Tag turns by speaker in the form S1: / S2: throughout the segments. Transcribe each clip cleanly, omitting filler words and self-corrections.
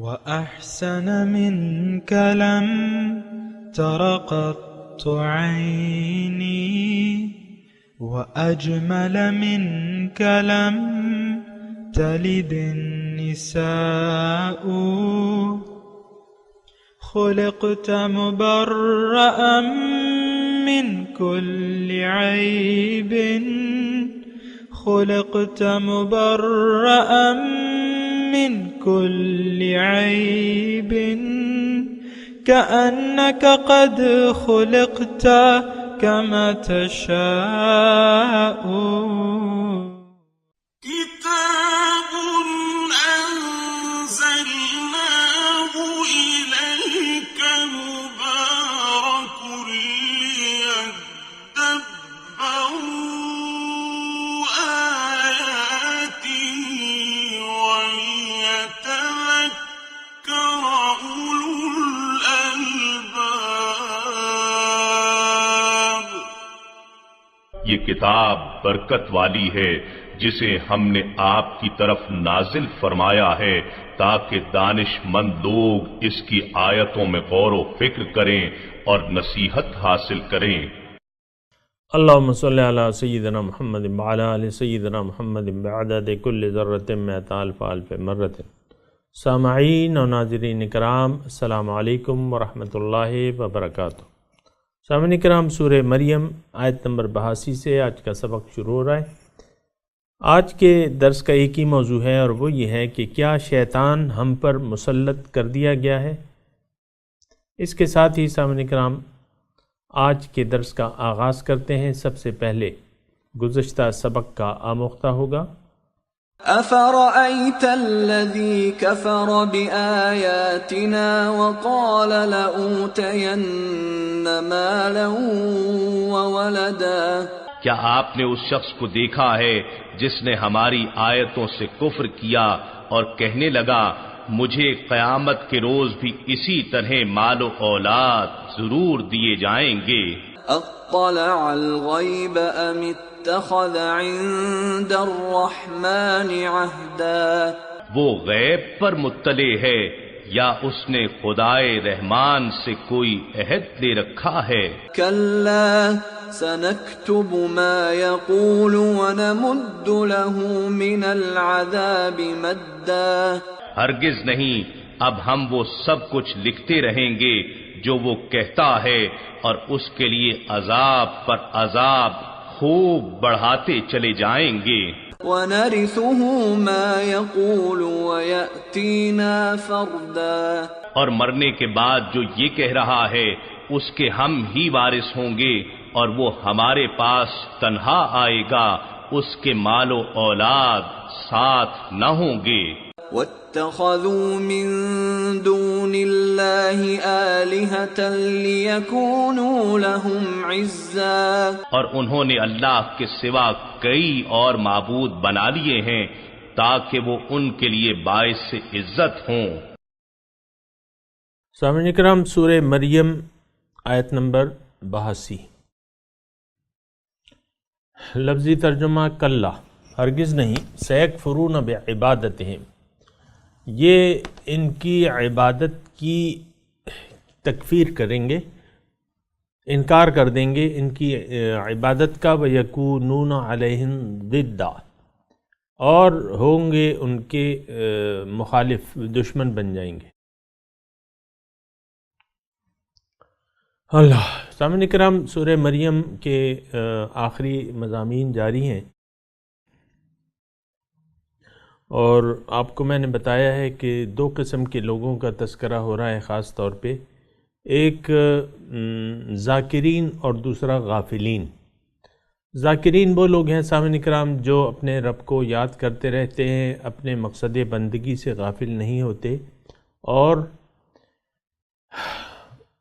S1: وأحسن منك لم تر قط عيني وأجمل منك لم تلد النساء خلقت مبرأ من كل عيب خلقت مبرأ من كل عيب كأنك قد خلقت كما تشاء
S2: كتاب أنزلناه إليك مبارك ليدبروا آياته وليتذكر أولو الألباب.
S3: یہ کتاب برکت والی ہے جسے ہم نے آپ کی طرف نازل فرمایا ہے تاکہ دانش مند لوگ اس کی آیتوں میں غور و فکر کریں اور نصیحت حاصل کریں.
S4: اللہم صلی علی سیدنا محمد وعلی آل سیدنا محمد بعدد کل ذرۃ مئۃ الف الف مرۃ. سامعین و ناظرین کرام، السلام علیکم ورحمۃ اللہ وبرکاتہ. سامعین کرام، سورہ مریم آیت نمبر 82 سے آج کا سبق شروع ہو رہا ہے. آج کے درس کا ایک ہی موضوع ہے اور وہ یہ ہے کہ کیا شیطان ہم پر مسلط کر دیا گیا ہے. اس کے ساتھ ہی سامعین کرام آج کے درس کا آغاز کرتے ہیں. سب سے پہلے گزشتہ سبق کا آموختہ ہوگا.
S5: أفرأيت الذي كفر بآياتنا وقال لأوتين مالا وولدا.
S3: کیا آپ نے اس شخص کو دیکھا ہے جس نے ہماری آیتوں سے کفر کیا اور کہنے لگا مجھے قیامت کے روز بھی اسی طرح مال و اولاد ضرور دیے جائیں گے.
S5: اطلع الغیب ام اتخذ عند الرحمن عہدا.
S3: وہ غیب پر مطلع ہے یا اس نے خدائے رحمان سے کوئی عہد لے رکھا ہے.
S5: کلا سنكتب ما يقول ونمد له من العذاب مدا.
S3: ہرگز نہیں، اب ہم وہ سب کچھ لکھتے رہیں گے جو وہ کہتا ہے اور اس کے لیے عذاب پر عذاب خوب بڑھاتے چلے جائیں گے.
S5: وَنَرِثُهُ مَا يَقُولُ وَيَأْتِينَا فَرْدًا.
S3: اور مرنے کے بعد جو یہ کہہ رہا ہے اس کے ہم ہی وارث ہوں گے اور وہ ہمارے پاس تنہا آئے گا، اس کے مال و اولاد ساتھ نہ ہوں گے.
S5: وَاتَّخَذُوا مِن دُونِ اللَّهِ آلِهَةً لِيَكُونُوا لَهُمْ عِزًّا.
S3: اور انہوں نے اللہ کے سوا کئی اور معبود بنا لیے ہیں تاکہ وہ ان کے لیے باعث عزت ہوں.
S4: سامعین کرام، سورہ مریم آیت نمبر 82. لفظی ترجمہ کلا، ہرگز نہیں، سیکفرون بعبادتہم، یہ ان کی عبادت کی تکفیر کریں گے، انکار کر دیں گے ان کی عبادت کا. وَيَكُونُونَ عَلَيْهِمْ ضِدًّا، اور ہوں گے ان کے مخالف، دشمن بن جائیں گے. اللہ. سامعین کرام، سورہ مریم کے آخری مضامین جاری ہیں اور آپ کو میں نے بتایا ہے کہ دو قسم کے لوگوں کا تذکرہ ہو رہا ہے خاص طور پہ، ایک ذاکرین اور دوسرا غافلین. ذاکرین وہ لوگ ہیں سامعین کرام جو اپنے رب کو یاد کرتے رہتے ہیں، اپنے مقصد بندگی سے غافل نہیں ہوتے اور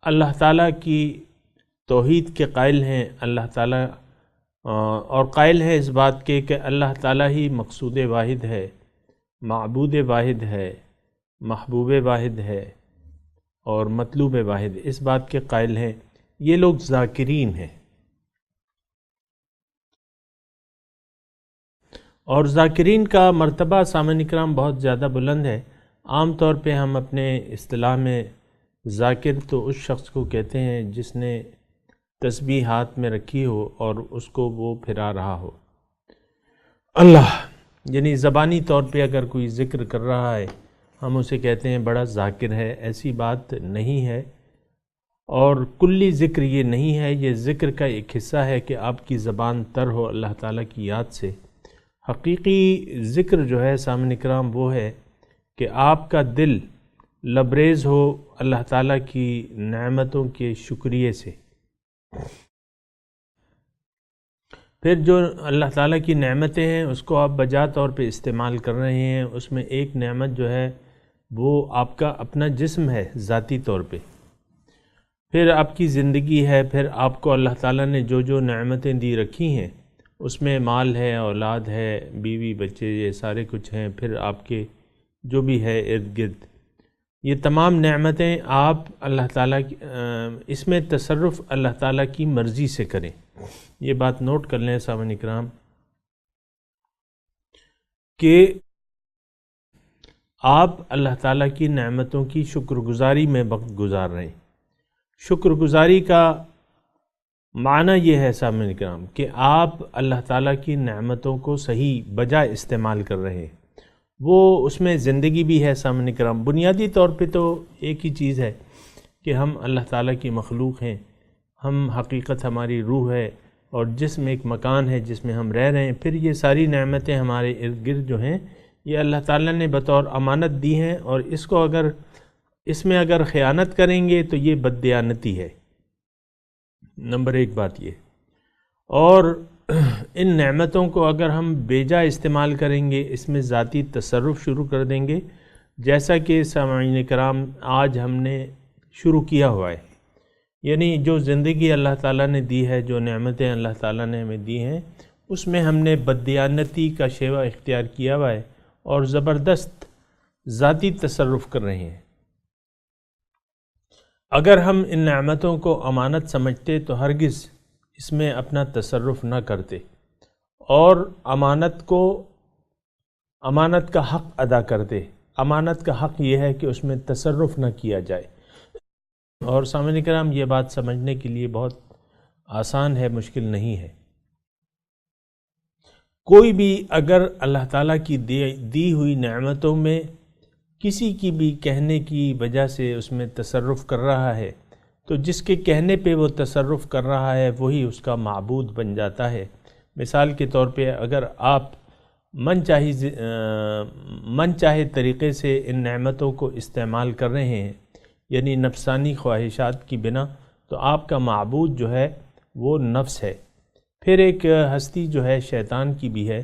S4: اللہ تعالیٰ کی توحید کے قائل ہیں. اللہ تعالیٰ اور قائل ہیں اس بات کے کہ اللہ تعالیٰ ہی مقصود واحد ہے، معبود واحد ہے، محبوب واحد ہے اور مطلوب واحد، اس بات کے قائل ہیں. یہ لوگ ذاکرین ہیں. اور ذاکرین کا مرتبہ سامعین کرام بہت زیادہ بلند ہے. عام طور پہ ہم اپنے اصطلاح میں ذاکر تو اس شخص کو کہتے ہیں جس نے تسبیح ہاتھ میں رکھی ہو اور اس کو وہ پھرا رہا ہو. اللہ یعنی زبانی طور پہ اگر کوئی ذکر کر رہا ہے ہم اسے کہتے ہیں بڑا ذاکر ہے. ایسی بات نہیں ہے، اور کلی ذکر یہ نہیں ہے. یہ ذکر کا ایک حصہ ہے کہ آپ کی زبان تر ہو اللہ تعالیٰ کی یاد سے. حقیقی ذکر جو ہے سامعین کرام وہ ہے کہ آپ کا دل لبریز ہو اللہ تعالیٰ کی نعمتوں کے شکریہ سے. پھر جو اللہ تعالیٰ کی نعمتیں ہیں اس کو آپ بجا طور پہ استعمال کر رہے ہیں. اس میں ایک نعمت جو ہے وہ آپ کا اپنا جسم ہے ذاتی طور پہ، پھر آپ کی زندگی ہے، پھر آپ کو اللہ تعالیٰ نے جو جو نعمتیں دی رکھی ہیں اس میں مال ہے، اولاد ہے، بیوی بچے، یہ سارے کچھ ہیں، پھر آپ کے جو بھی ہے ارد گرد، یہ تمام نعمتیں آپ اللہ تعالیٰ کی اس میں تصرف اللہ تعالیٰ کی مرضی سے کریں. یہ بات نوٹ کر لیں سامعین کرام کہ آپ اللہ تعالیٰ کی نعمتوں کی شکر گزاری میں وقت گزار رہے ہیں. شکر گزاری کا معنی یہ ہے سامعین کرام کہ آپ اللہ تعالیٰ کی نعمتوں کو صحیح بجا استعمال کر رہے ہیں. وہ اس میں زندگی بھی ہے سامعین کرام. بنیادی طور پہ تو ایک ہی چیز ہے کہ ہم اللہ تعالیٰ کی مخلوق ہیں، ہم حقیقت ہماری روح ہے اور جسم ایک مکان ہے جس میں ہم رہ رہے ہیں. پھر یہ ساری نعمتیں ہمارے ارد گرد جو ہیں یہ اللہ تعالیٰ نے بطور امانت دی ہیں، اور اس میں اگر خیانت کریں گے تو یہ بددیانتی ہے. نمبر ایک بات یہ. اور ان نعمتوں کو اگر ہم بیجا استعمال کریں گے، اس میں ذاتی تصرف شروع کر دیں گے، جیسا کہ سامعین کرام آج ہم نے شروع کیا ہوا ہے. یعنی جو زندگی اللہ تعالیٰ نے دی ہے، جو نعمتیں اللہ تعالیٰ نے ہمیں دی ہیں، اس میں ہم نے بددیانتی کا شیوہ اختیار کیا ہوا ہے اور زبردست ذاتی تصرف کر رہے ہیں. اگر ہم ان نعمتوں کو امانت سمجھتے تو ہرگز اس میں اپنا تصرف نہ کرتے، اور امانت کا حق ادا کرتے. امانت کا حق یہ ہے کہ اس میں تصرف نہ کیا جائے. اور سامعین کرام یہ بات سمجھنے کے لیے بہت آسان ہے، مشکل نہیں ہے. کوئی بھی اگر اللہ تعالیٰ کی دی ہوئی نعمتوں میں کسی کی بھی کہنے کی وجہ سے اس میں تصرف کر رہا ہے تو جس کے کہنے پہ وہ تصرف کر رہا ہے وہی اس کا معبود بن جاتا ہے. مثال کے طور پہ اگر آپ من چاہے طریقے سے ان نعمتوں کو استعمال کر رہے ہیں، یعنی نفسانی خواہشات کی بنا، تو آپ کا معبود جو ہے وہ نفس ہے. پھر ایک ہستی جو ہے شیطان کی بھی ہے،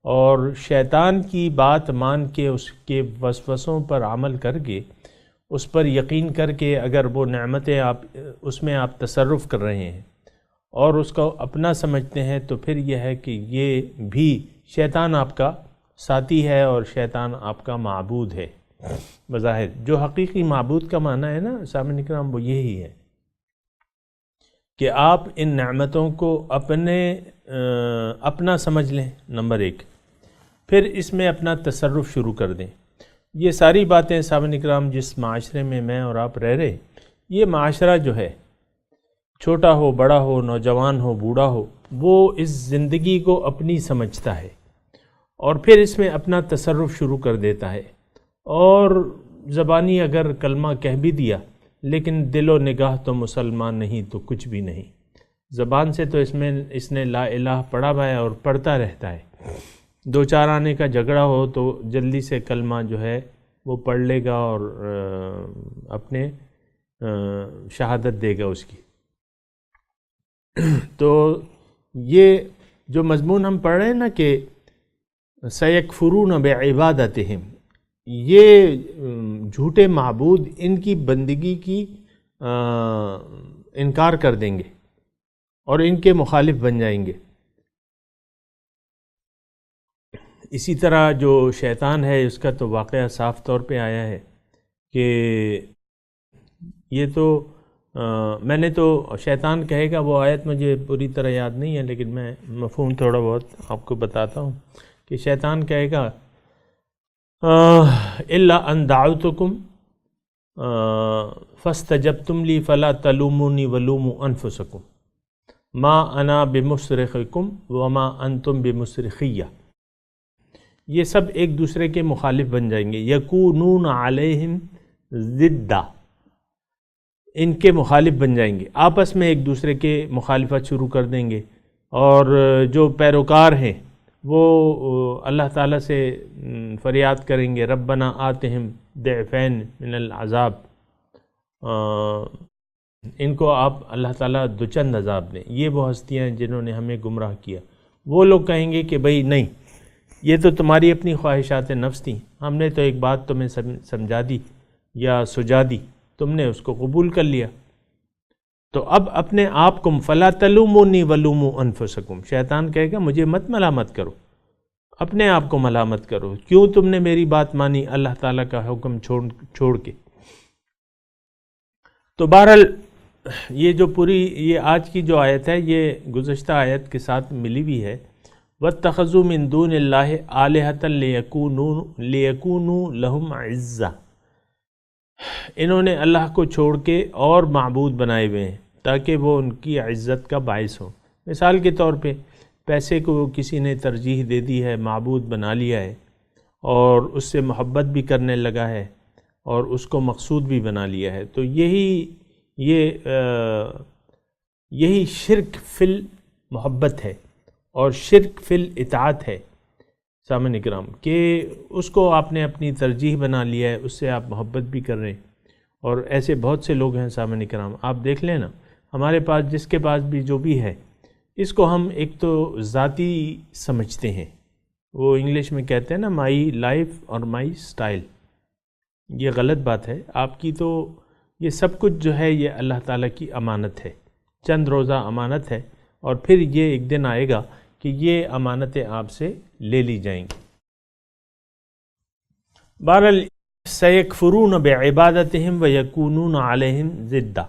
S4: اور شیطان کی بات مان کے اس کے وسوسوں پر عمل کر کے اس پر یقین کر کے اگر وہ نعمتیں اس میں آپ تصرف کر رہے ہیں اور اس کو اپنا سمجھتے ہیں، تو پھر یہ ہے کہ یہ بھی شیطان آپ کا ساتھی ہے اور شیطان آپ کا معبود ہے. بظاہر جو حقیقی معبود کا معنی ہے نا سامعین کرام وہ یہی ہے کہ آپ ان نعمتوں کو اپنا سمجھ لیں، نمبر ایک. پھر اس میں اپنا تصرف شروع کر دیں. یہ ساری باتیں سامعین کرام جس معاشرے میں میں اور آپ رہ رہے، یہ معاشرہ جو ہے چھوٹا ہو بڑا ہو، نوجوان ہو بوڑھا ہو، وہ اس زندگی کو اپنی سمجھتا ہے اور پھر اس میں اپنا تصرف شروع کر دیتا ہے. اور زبانی اگر کلمہ کہہ بھی دیا لیکن دل و نگاہ تو مسلمان نہیں تو کچھ بھی نہیں. زبان سے تو اس نے لا الہ پڑھا ہوا ہے اور پڑھتا رہتا ہے. دو چار آنے کا جھگڑا ہو تو جلدی سے کلمہ جو ہے وہ پڑھ لے گا اور اپنے شہادت دے گا اس کی. تو یہ جو مضمون ہم پڑھ رہے ہیں نا کہ سَيَكْفُرُونَ بِعِبَادَتِهِمْ، یہ جھوٹے معبود ان کی بندگی کی انکار کر دیں گے اور ان کے مخالف بن جائیں گے. اسی طرح جو شیطان ہے اس کا تو واقعہ صاف طور پہ آیا ہے کہ یہ تو میں نے تو شیطان کہے گا، وہ آیت مجھے پوری طرح یاد نہیں ہے لیکن میں مفہوم تھوڑا بہت آپ کو بتاتا ہوں کہ شیطان کہے گا الا ان دعوتکم فاستجبتم لی فلا تلومونی ولوموا انفسکم ما انا بمصرخکم وما انتم بمصرخیہ. یہ سب ایک دوسرے کے مخالف بن جائیں گے. یکونون علیہم ضدہ، ان کے مخالف بن جائیں گے، آپس میں ایک دوسرے کے مخالفت شروع کر دیں گے. اور جو پیروکار ہیں وہ اللہ تعالیٰ سے فریاد کریں گے ربنا آتہم ضعفین من العذاب، ان کو آپ اللہ تعالیٰ دوچند عذاب دیں. یہ وہ ہستیاں ہیں جنہوں نے ہمیں گمراہ کیا. وہ لوگ کہیں گے کہ بھئی نہیں، یہ تو تمہاری اپنی خواہشات نفس تھیں، ہم نے تو ایک بات تمہیں سمجھا دی یا سجا دی، تم نے اس کو قبول کر لیا. تو اب اپنے آپ کو فلا تلومونی ولوموا انفسکم، شیطان کہے گا مجھے مت ملامت کرو، اپنے آپ کو ملامت کرو، کیوں تم نے میری بات مانی اللہ تعالیٰ کا حکم چھوڑ کے. تو بہرحال یہ جو پوری یہ آج کی جو آیت ہے یہ گزشتہ آیت کے ساتھ ملی ہوئی ہے. وَاتَّخَذُوا مِن دُونِ اللَّهِ آلِهَةً لِيَكُونُوا لَهُمْ عِزًّا، انہوں نے اللہ کو چھوڑ کے اور معبود بنائے ہوئے ہیں تاکہ وہ ان کی عزت کا باعث ہوں. مثال کے طور پہ پیسے کو کسی نے ترجیح دے دی ہے، معبود بنا لیا ہے اور اس سے محبت بھی کرنے لگا ہے اور اس کو مقصود بھی بنا لیا ہے. تو یہی شرک فی المحبت ہے اور شرک فی الاطاعت ہے سامعین کرام، کہ اس کو آپ نے اپنی ترجیح بنا لیا ہے، اس سے آپ محبت بھی کر رہے ہیں. اور ایسے بہت سے لوگ ہیں سامعین کرام، آپ دیکھ لیں نا، ہمارے پاس جس کے پاس بھی جو بھی ہے اس کو ہم ایک تو ذاتی سمجھتے ہیں، وہ انگلش میں کہتے ہیں نا مائی لائف اور مائی سٹائل. یہ غلط بات ہے. آپ کی تو یہ سب کچھ جو ہے یہ اللہ تعالیٰ کی امانت ہے، چند روزہ امانت ہے، اور پھر یہ ایک دن آئے گا کہ یہ امانتیں آپ سے لے لی جائیں گی. بہرحال سیکفرون بعبادتہم ویکونون علیہم ضدہ.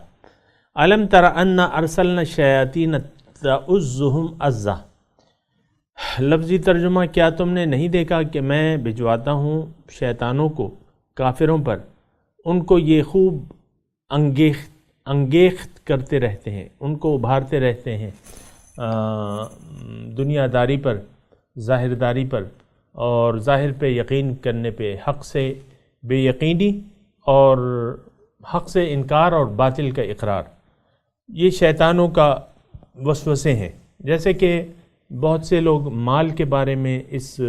S4: الم تر انا ارسلنا الشیاطین تعزہم عزا. لفظی ترجمہ، کیا تم نے نہیں دیکھا کہ میں بھجواتا ہوں شیطانوں کو کافروں پر، ان کو یہ خوب انگیخت کرتے رہتے ہیں، ان کو ابھارتے رہتے ہیں دنیا داری پر، ظاہر داری پر، اور ظاہر پہ یقین کرنے پہ، حق سے بے یقینی اور حق سے انکار اور باطل کا اقرار. یہ شیطانوں کا وسوسے ہیں. جیسے کہ بہت سے لوگ مال کے بارے میں اس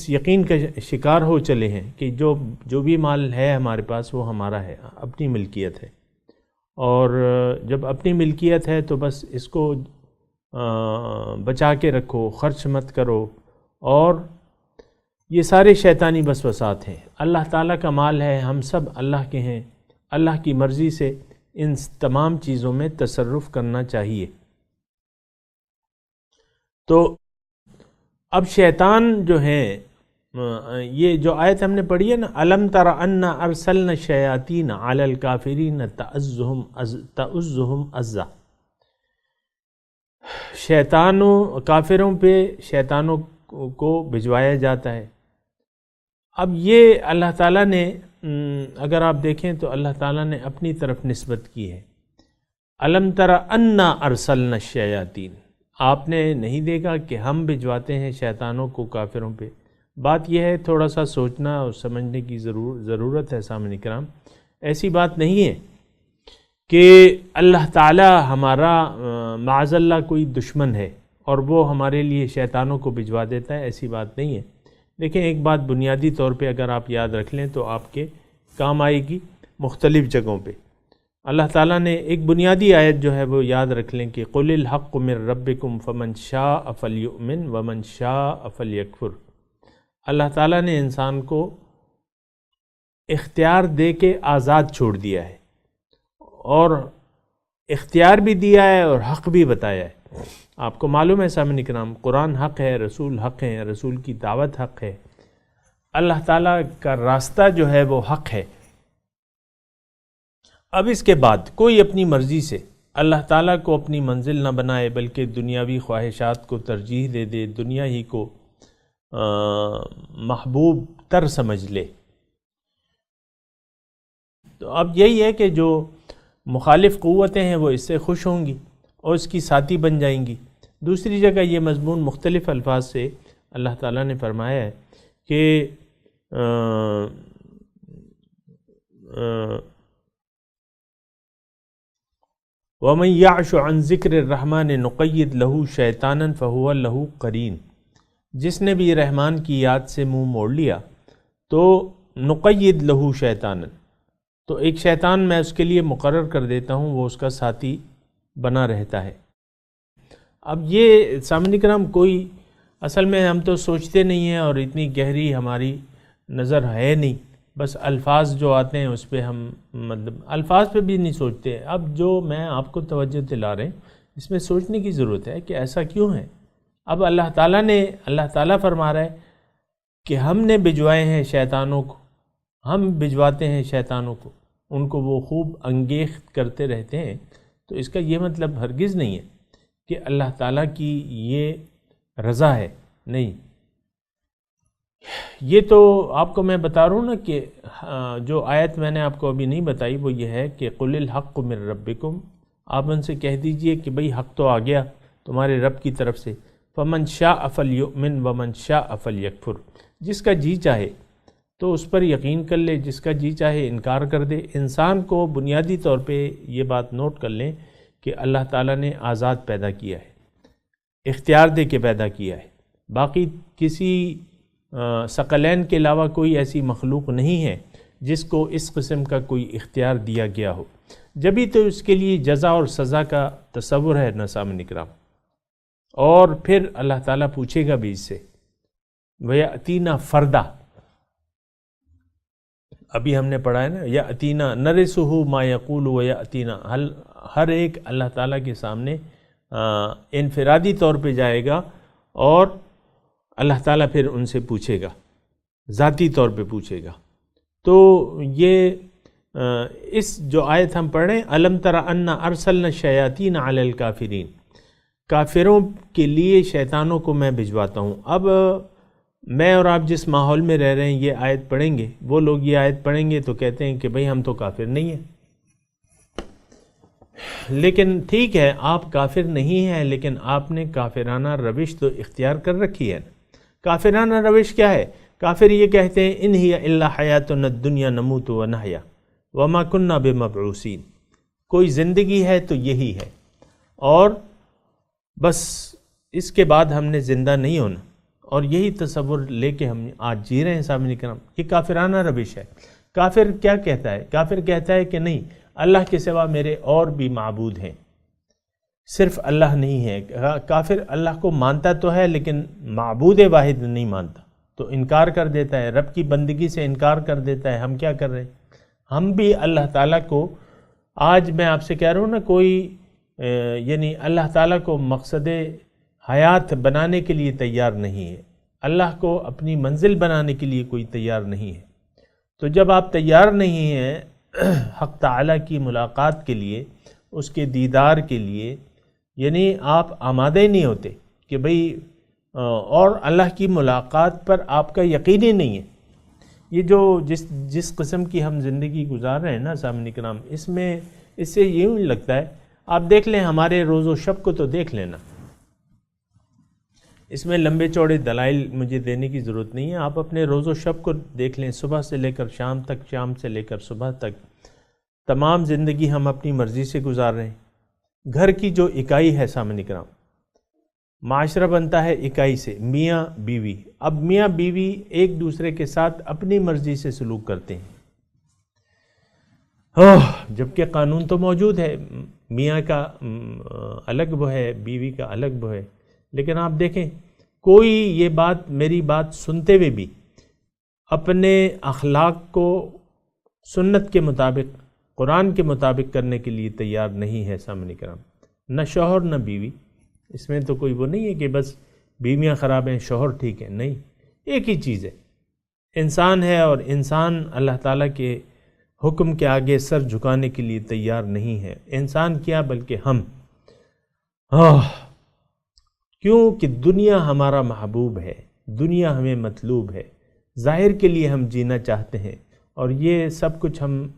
S4: یقین کا شکار ہو چلے ہیں کہ جو بھی مال ہے ہمارے پاس وہ ہمارا ہے، اپنی ملکیت ہے، اور جب اپنی ملکیت ہے تو بس اس کو بچا کے رکھو، خرچ مت کرو. اور یہ سارے شیطانی وسوسات ہیں. اللہ تعالیٰ کا مال ہے، ہم سب اللہ کے ہیں، اللہ کی مرضی سے ان تمام چیزوں میں تصرف کرنا چاہیے. تو اب شیطان جو ہیں، یہ جو آیت ہم نے پڑھی ہے نا، الم تر انا ارسلنا الشیاطین علی الکافرین تعزہم عزا، کافروں پہ شیطانوں کو بھجوایا جاتا ہے. اب یہ اللہ تعالیٰ نے، اگر آپ دیکھیں تو اللہ تعالیٰ نے اپنی طرف نسبت کی ہے. الم تر انا ارسلنا الشیاطین، آپ نے نہیں دیکھا کہ ہم بھجواتے ہیں شیطانوں کو کافروں پہ. بات یہ ہے، تھوڑا سا سوچنا اور سمجھنے کی ضرورت ہے سامعین کرام. ایسی بات نہیں ہے کہ اللہ تعالیٰ ہمارا معاذ اللہ کوئی دشمن ہے اور وہ ہمارے لیے شیطانوں کو بھجوا دیتا ہے، ایسی بات نہیں ہے. دیکھیں، ایک بات بنیادی طور پہ اگر آپ یاد رکھ لیں تو آپ کے کام آئے گی مختلف جگہوں پہ. اللہ تعالیٰ نے ایک بنیادی آیت جو ہے وہ یاد رکھ لیں کہ قُلِ الْحَقُّ مِن رَبِّكُمْ فَمَنْ شَاءَ فَلْيُؤْمِنْ وَمَنْ شَاءَ فَلْيَكْفُرْ. اللہ تعالیٰ نے انسان کو اختیار دے کے آزاد چھوڑ دیا ہے، اور اختیار بھی دیا ہے اور حق بھی بتایا ہے. آپ کو معلوم ہے سامعین کرام، قرآن حق ہے، رسول حق ہے، رسول کی دعوت حق ہے، اللہ تعالیٰ کا راستہ جو ہے وہ حق ہے. اب اس کے بعد کوئی اپنی مرضی سے اللہ تعالیٰ کو اپنی منزل نہ بنائے، بلکہ دنیاوی خواہشات کو ترجیح دے دے، دنیا ہی کو محبوب تر سمجھ لے۔ تو اب یہی ہے کہ جو مخالف قوتیں ہیں وہ اس سے خوش ہوں گی اور اس کی ساتھی بن جائیں گی۔ دوسری جگہ یہ مضمون مختلف الفاظ سے اللہ تعالیٰ نے فرمایا ہے کہ وَمَن يَعْشُ عَن ذِكْرِ الرَّحْمَنِ نُقَيِّدْ لَهُ شَيْطَانًا فَهُوَ لَهُ قَرِينٌ، جس نے بھی رحمان کی یاد سے منہ موڑ لیا تو نقید لہو شیطان، تو ایک شیطان میں اس کے لیے مقرر کر دیتا ہوں، وہ اس کا ساتھی بنا رہتا ہے۔ اب یہ سامعین کرام کوئی اصل میں ہم تو سوچتے نہیں ہیں اور اتنی گہری ہماری نظر ہے نہیں، بس الفاظ جو آتے ہیں اس پہ ہم مطلب الفاظ پہ بھی نہیں سوچتے۔ اب جو میں آپ کو توجہ دلا رہے ہیں اس میں سوچنے کی ضرورت ہے کہ ایسا کیوں ہے۔ اب اللہ تعالیٰ فرما رہا ہے کہ ہم نے بھجوائے ہیں شیطانوں کو، ہم بھجواتے ہیں شیطانوں کو، ان کو وہ خوب انگیخت کرتے رہتے ہیں، تو اس کا یہ مطلب ہرگز نہیں ہے کہ اللہ تعالیٰ کی یہ رضا ہے، نہیں۔ یہ تو آپ کو میں بتا رہا ہوں نا کہ جو آیت میں نے آپ کو ابھی نہیں بتائی وہ یہ ہے کہ قُلِ الْحَقُّ مِن رَبِّكُمْ، آپ ان سے کہہ دیجئے کہ بھئی حق تو آ گیا تمہارے رب کی طرف سے، فَمَنْ شَاءَ فَلْيُؤْمِنْ وَمَنْ شَاءَ فَلْيَكْفُرْ، جس کا جی چاہے تو اس پر یقین کر لے، جس کا جی چاہے انکار کر دے۔ انسان کو بنیادی طور پہ یہ بات نوٹ کر لیں کہ اللہ تعالیٰ نے آزاد پیدا کیا ہے، اختیار دے کے پیدا کیا ہے، باقی کسی ثقلین کے علاوہ کوئی ایسی مخلوق نہیں ہے جس کو اس قسم کا کوئی اختیار دیا گیا ہو، جبھی تو اس کے لیے جزا اور سزا کا تصور ہے نا سامعین اکرام۔ اور پھر اللہ تعالیٰ پوچھے گا بھی اس سے، وَيَأْتِينَا فَرْدًا، ابھی ہم نے پڑھا ہے نا، یَأْتِينَا نَرِثُهُ مَا يَقُولُ وَيَأْتِينَا، ہر ایک اللہ تعالیٰ کے سامنے انفرادی طور پہ جائے گا اور اللہ تعالیٰ پھر ان سے پوچھے گا، ذاتی طور پہ پوچھے گا۔ تو یہ اس جو آیت ہم پڑھ رہے ہیں، أَلَمْ تَرَ أَنَّا أَرْسَلْنَا الشَّيَاطِينَ عَلَى الْكَافِرِينَ، کافروں کے لیے شیطانوں کو میں بھجواتا ہوں۔ اب میں اور آپ جس ماحول میں رہ رہے ہیں یہ آیت پڑھیں گے، وہ لوگ یہ آیت پڑھیں گے تو کہتے ہیں کہ بھئی ہم تو کافر نہیں ہیں۔ لیکن ٹھیک ہے آپ کافر نہیں ہیں، لیکن آپ نے کافرانہ روش تو اختیار کر رکھی ہے۔ کافرانہ روش کیا ہے؟ کافر یہ کہتے ہیں ان ہی الا حیاتنا الدنیا نموت و نحیا وما کننا بمبعوثین، کوئی زندگی ہے تو یہی ہے اور بس اس کے بعد ہم نے زندہ نہیں ہونا، اور یہی تصور لے کے ہم آج جی رہے ہیں سامعین کرام۔ یہ کافرانہ روش ہے۔ کافر کیا کہتا ہے؟ کافر کہتا ہے کہ نہیں، اللہ کے سوا میرے اور بھی معبود ہیں، صرف اللہ نہیں ہے۔ کافر اللہ کو مانتا تو ہے لیکن معبود واحد نہیں مانتا، تو انکار کر دیتا ہے، رب کی بندگی سے انکار کر دیتا ہے۔ ہم کیا کر رہے ہیں؟ ہم بھی اللہ تعالیٰ کو، آج میں آپ سے کہہ رہا ہوں نا، کوئی یعنی اللہ تعالیٰ کو مقصد حیات بنانے کے لیے تیار نہیں ہے، اللہ کو اپنی منزل بنانے کے لیے کوئی تیار نہیں ہے۔ تو جب آپ تیار نہیں ہیں حق تعالیٰ کی ملاقات کے لیے، اس کے دیدار کے لیے، یعنی آپ آمادہ ہی نہیں ہوتے کہ بھئی اور اللہ کی ملاقات پر آپ کا یقین ہی نہیں ہے۔ یہ جو جس قسم کی ہم زندگی گزار رہے ہیں نا سامعین کرام، اس سے یوں لگتا ہے، آپ دیکھ لیں ہمارے روز و شب کو تو دیکھ لینا، اس میں لمبے چوڑے دلائل مجھے دینے کی ضرورت نہیں ہے، آپ اپنے روز و شب کو دیکھ لیں، صبح سے لے کر شام تک، شام سے لے کر صبح تک، تمام زندگی ہم اپنی مرضی سے گزار رہے ہیں۔ گھر کی جو اکائی ہے سامعین کرام، معاشرہ بنتا ہے اکائی سے، میاں بیوی۔ اب میاں بیوی ایک دوسرے کے ساتھ اپنی مرضی سے سلوک کرتے ہیں، جبکہ قانون تو موجود ہے، میاں کا الگ وہ ہے، بیوی کا الگ وہ ہے، لیکن آپ دیکھیں کوئی یہ بات، میری بات سنتے ہوئے بھی اپنے اخلاق کو سنت کے مطابق، قرآن کے مطابق کرنے کے لیے تیار نہیں ہے سامعین کرام۔ نہ شوہر نہ بیوی، اس میں تو کوئی وہ نہیں ہے کہ بس بیویاں خراب ہیں شوہر ٹھیک ہے، نہیں، ایک ہی چیز ہے، انسان ہے اور انسان اللہ تعالیٰ کے حکم کے آگے سر جھکانے کے لیے تیار نہیں ہے۔ انسان کیا بلکہ ہم، کیوں کہ دنیا ہمارا محبوب ہے، دنیا ہمیں مطلوب ہے، ظاہر کے لیے ہم جینا چاہتے ہیں، اور یہ سب کچھ ہم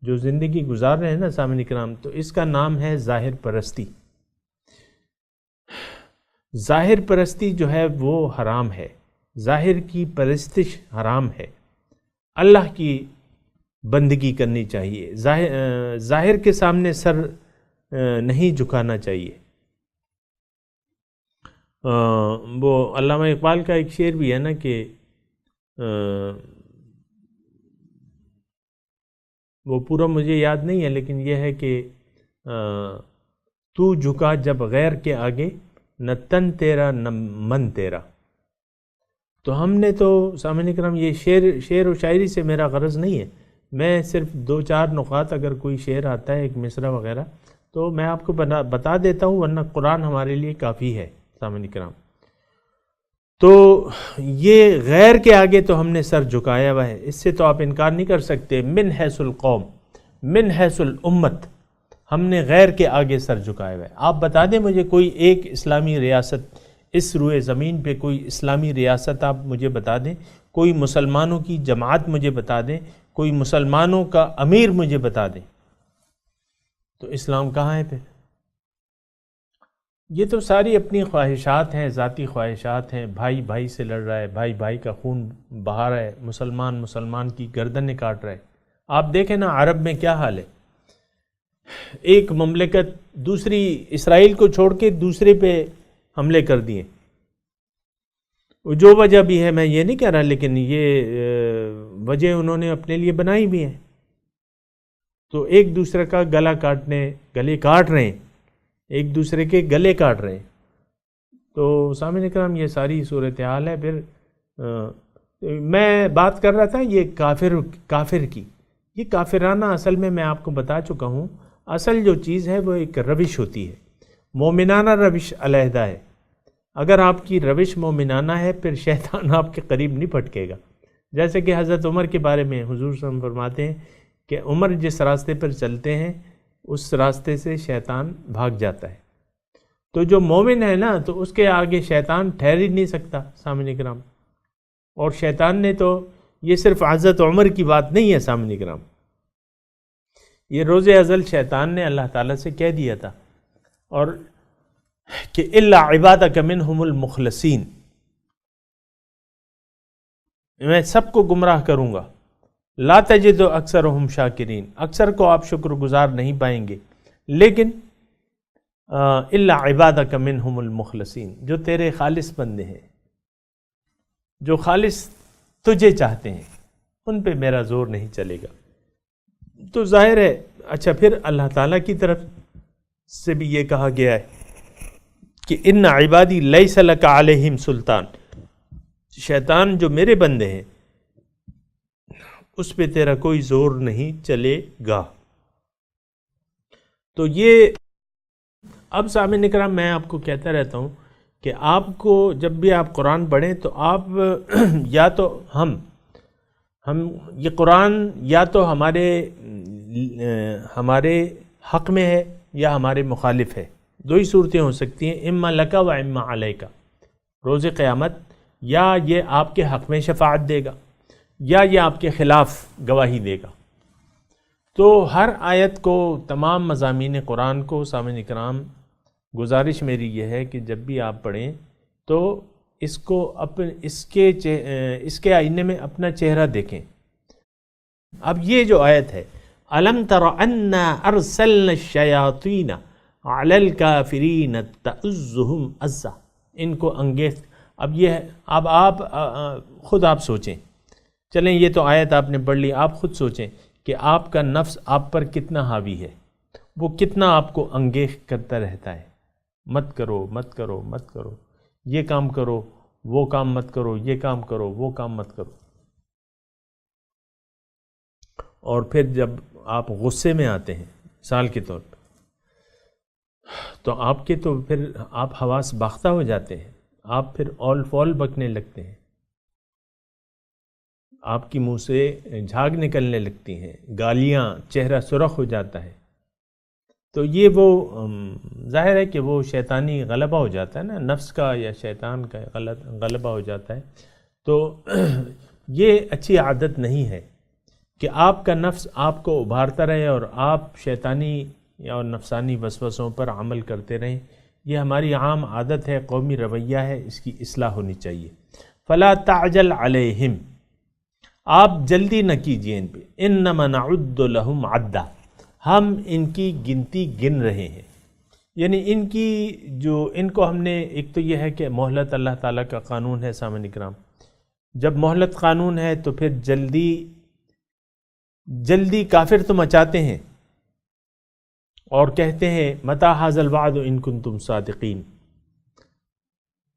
S4: جو زندگی گزار رہے ہیں نا سامعین کرام، تو اس کا نام ہے ظاہر پرستی۔ ظاہر پرستی جو ہے وہ حرام ہے، ظاہر کی پرستش حرام ہے، اللہ کی بندگی کرنی چاہیے، ظاہر کے سامنے سر نہیں جھکانا چاہیے۔ وہ علامہ اقبال کا ایک شعر بھی ہے نا کہ وہ پورا مجھے یاد نہیں ہے، لیکن یہ ہے کہ تو جھکا جب غیر کے آگے، نہ تن تیرا نہ من تیرا۔ تو ہم نے تو سامعین کرام یہ شعر و شاعری سے میرا غرض نہیں ہے، میں صرف 2-4 نقاط اگر کوئی شعر آتا ہے ایک مصرع وغیرہ تو میں آپ کو بتا دیتا ہوں، ورنہ قرآن ہمارے لیے کافی ہے سامعین کرام۔ تو یہ غیر کے آگے تو ہم نے سر جھکایا ہوا ہے، اس سے تو آپ انکار نہیں کر سکتے۔ من حیث القوم، من حیث الامت، ہم نے غیر کے آگے سر جھکایا ہوا ہے۔ آپ بتا دیں مجھے کوئی ایک اسلامی ریاست، اس روئے زمین پہ کوئی اسلامی ریاست آپ مجھے بتا دیں، کوئی مسلمانوں کی جماعت مجھے بتا دیں، کوئی مسلمانوں کا امیر مجھے بتا دیں، تو اسلام کہاں ہے پھر؟ یہ تو ساری اپنی خواہشات ہیں، ذاتی خواہشات ہیں، بھائی بھائی سے لڑ رہا ہے، بھائی بھائی کا خون بہا رہا ہے، مسلمان مسلمان کی گردنیں کاٹ رہا ہے۔ آپ دیکھیں نا عرب میں کیا حال ہے، ایک مملکت دوسری، اسرائیل کو چھوڑ کے دوسرے پہ حملے کر دیے، جو وجہ بھی ہے میں یہ نہیں کہہ رہا، لیکن یہ وجہ انہوں نے اپنے لیے بنائی بھی ہے۔ تو ایک دوسرے کا گلے کاٹ رہے ہیں، ایک دوسرے کے گلے کاٹ رہے ہیں۔ تو سامعین اکرام یہ ساری صورتحال ہے۔ پھر میں بات کر رہا تھا یہ کافر کی، یہ کافرانہ اصل میں آپ کو بتا چکا ہوں، اصل جو چیز ہے وہ ایک روش ہوتی ہے، مومنانہ روش علیحدہ ہے۔ اگر آپ کی روش مومنانہ ہے پھر شیطان آپ کے قریب نہیں پھٹکے گا۔ جیسے کہ حضرت عمر کے بارے میں حضور صلی اللہ علیہ وسلم فرماتے ہیں کہ عمر جس راستے پر چلتے ہیں اس راستے سے شیطان بھاگ جاتا ہے۔ تو جو مومن ہے نا تو اس کے آگے شیطان ٹھہر ہی نہیں سکتا سامعین کرام۔ اور شیطان نے تو یہ صرف حضرت عمر کی بات نہیں ہے سامعین کرام، یہ روز ازل شیطان نے اللہ تعالیٰ سے کہہ دیا تھا، اور کہ الا عبادک منہم المخلصین، میں سب کو گمراہ کروں گا، لا تجد اکثرہم شاکرین، اکثر کو آپ شکر گزار نہیں پائیں گے، لیکن الا عبادک منہم المخلصین، جو تیرے خالص بندے ہیں، جو خالص تجھے چاہتے ہیں، ان پہ میرا زور نہیں چلے گا۔ تو ظاہر ہے، اچھا پھر اللہ تعالیٰ کی طرف سے بھی یہ کہا گیا ہے کہ ان عبادی لیس لک علیہم سلطان، شیطان جو میرے بندے ہیں اس پہ تیرا کوئی زور نہیں چلے گا۔ تو یہ اب سامعین اکرام میں آپ کو کہتا رہتا ہوں کہ آپ کو جب بھی آپ قرآن پڑھیں تو آپ یا تو ہم یہ قرآن یا تو ہمارے حق میں ہے یا ہمارے مخالف ہے، دو ہی صورتیں ہو سکتی ہیں، اما لکا و اما علیکا۔ روز قیامت یا یہ آپ کے حق میں شفاعت دے گا یا یہ آپ کے خلاف گواہی دے گا۔ تو ہر آیت کو، تمام مضامین قرآن کو سامعین اکرام گزارش میری یہ ہے کہ جب بھی آپ پڑھیں تو اس کو اس کے آئینے میں اپنا چہرہ دیکھیں۔ اب یہ جو آیت ہے أَلَمْ تَرَ أَنَّا أَرْسَلْنَا الشَّيَاطِينَ عَلَى الْكَافِرِينَ تَعُزُّهُمْ عَزًّا، ان کو انگیز، اب آپ خود آپ سوچیں، چلیں یہ تو آیت آپ نے پڑھ لی، آپ خود سوچیں کہ آپ کا نفس آپ پر کتنا حاوی ہے، وہ کتنا آپ کو انگیخ کرتا رہتا ہے، مت کرو مت کرو مت کرو، یہ کام کرو وہ کام مت کرو، یہ کام کرو وہ کام مت کرو۔ اور پھر جب آپ غصے میں آتے ہیں مثال کے طور پر تو آپ کے تو پھر آپ حواس باختہ ہو جاتے ہیں، آپ پھر اول فول بکنے لگتے ہیں، آپ کی منہ سے جھاگ نکلنے لگتی ہیں، گالیاں، چہرہ سرخ ہو جاتا ہے، تو یہ وہ ظاہر ہے کہ وہ شیطانی غلبہ ہو جاتا ہے نا، نفس کا یا شیطان کا غلبہ ہو جاتا ہے. تو یہ اچھی عادت نہیں ہے کہ آپ کا نفس آپ کو ابھارتا رہے اور آپ شیطانی اور نفسانی وسوسوں پر عمل کرتے رہیں. یہ ہماری عام عادت ہے، قومی رویہ ہے، اس کی اصلاح ہونی چاہیے. فلا تعجل علیہم، آپ جلدی نہ کیجئے ان پہ. انما نعد لہم عدا، ہم ان کی گنتی گن رہے ہیں. یعنی ان کو ہم نے، ایک تو یہ ہے کہ مہلت اللہ تعالیٰ کا قانون ہے. سامعین اکرام، جب مہلت قانون ہے تو پھر جلدی کافر تو مچاتے ہیں اور کہتے ہیں متی ھذا الوعد ان کنتم صادقین،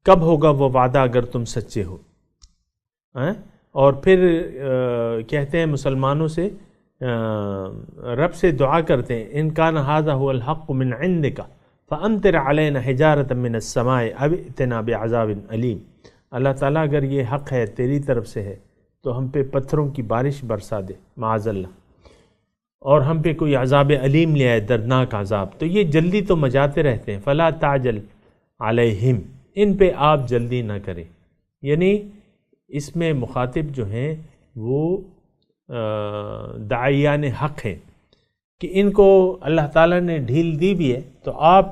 S4: کب ہوگا وہ وعدہ اگر تم سچے ہو. اور پھر کہتے ہیں مسلمانوں سے، رب سے دعا کرتے ہیں ان کان ھذا ھو الحق من عندک فامطر علینا حجارۃ من السماء او ائتنا بعذاب علیم. اللہ تعالیٰ اگر یہ حق ہے تیری طرف سے ہے تو ہم پہ پتھروں کی بارش برسا دے معاذ اللہ، اور ہم پہ کوئی عذاب علیم لے آئے، دردناک عذاب. تو یہ جلدی تو مچاتے رہتے ہیں. فلا تعجل علیہم، ان پہ آپ جلدی نہ کریں. یعنی اس میں مخاطب جو ہیں وہ داعیان حق ہیں کہ ان کو اللہ تعالیٰ نے ڈھیل دی بھی ہے، تو آپ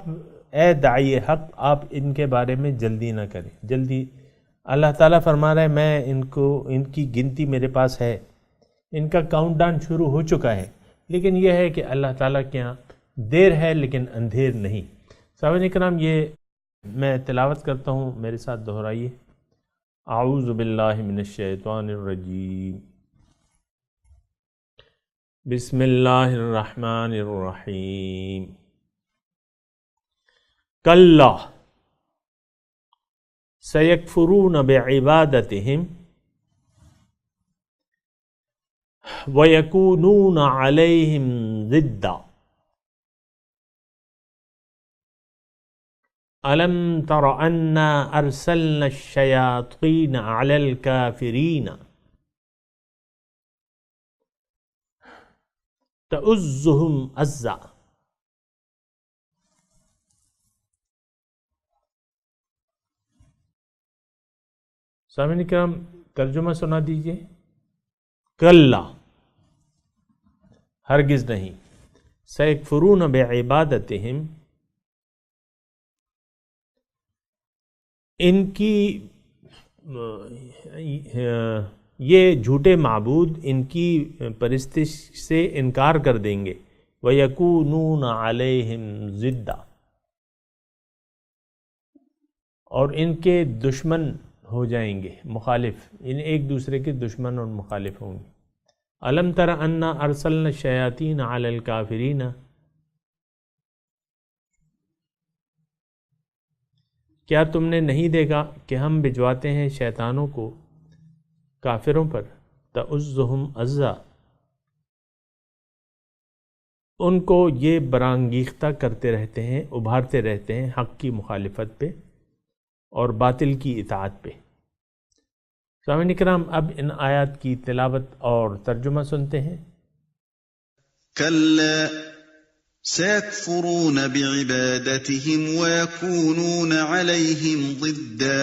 S4: اے داعی حق آپ ان کے بارے میں جلدی نہ کریں. جلدی اللہ تعالیٰ فرما رہا ہے میں ان کی گنتی میرے پاس ہے، ان کا کاؤنٹ ڈاؤن شروع ہو چکا ہے. لیکن یہ ہے کہ اللہ تعالیٰ کے ہاں دیر ہے لیکن اندھیر نہیں. سامعین اکرام، یہ میں تلاوت کرتا ہوں، میرے ساتھ دہرائیے. اعوذ باللہ من الشیطان الرجیم، بسم اللہ الرحمن الرحیم. کلا سیکفرون بعبادتہم وَيَكُونُونَ عَلَيْهِمْ ضِدًّا أَلَمْ تَرَ أَنَّا أَرْسَلْنَا الشَّيَاطِينَ عَلَى الْكَافِرِينَ تَؤُزُّهُمْ أَزًّا. سامعین کرام، ترجمہ سنا دیجئے. کلا، ہرگز نہیں. سیکفرون بعبادتہم، ان کی یہ جھوٹے معبود ان کی پرستش سے انکار کر دیں گے. وَيَكُونُونَ عَلَيْهِمْ ضِدًّا، اور ان کے دشمن ہو جائیں گے، مخالف، ان ایک دوسرے کے دشمن اور مخالف ہوں گے. الم تر انا ارسلنا الشیاطین علی الکافرین، کیا تم نے نہیں دیکھا کہ ہم بھجواتے ہیں شیطانوں کو کافروں پر. تؤزہم عزا، ان کو یہ برانگیختہ کرتے رہتے ہیں، ابھارتے رہتے ہیں حق کی مخالفت پہ اور باطل کی اطاعت پہ. سامعین کرام، اب ان آیات کی تلاوت اور ترجمہ سنتے ہیں.
S6: کلا سیکفرون بعبادتہم ویکونون علیہم ضدا.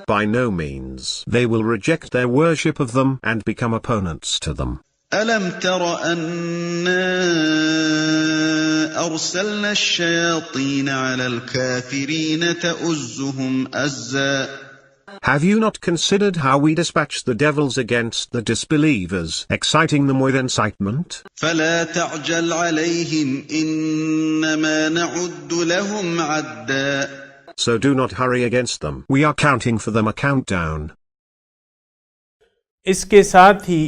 S7: By no means. They will reject their worship of them and become opponents to them.
S6: أَلَمْ تَرَ أَنَّا أَرْسَلْنَا الشَّيَاطِينَ عَلَى الْكَافِرِينَ تَؤُزُّهُمْ أَزًّا.
S7: Have you not considered how we dispatched the devils against the disbelievers, exciting them with incitement?
S6: فَلَا تَعْجَلْ عَلَيْهِمْ إِنَّمَا نَعُدُّ لَهُمْ عَدًّا.
S7: So do not hurry against them. We are counting for them a countdown.
S4: اس کے ساتھ ہی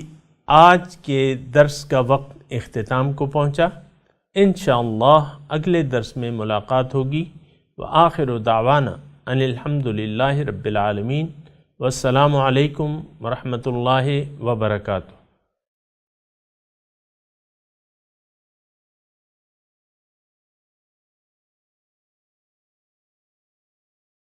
S4: آج کے درس کا وقت اختتام کو پہنچا. انشاءاللہ اگلے درس میں ملاقات ہوگی. وآخر دعوانا ان الحمد للہ رب العالمین. والسلام علیکم ورحمۃ اللہ وبرکاتہ.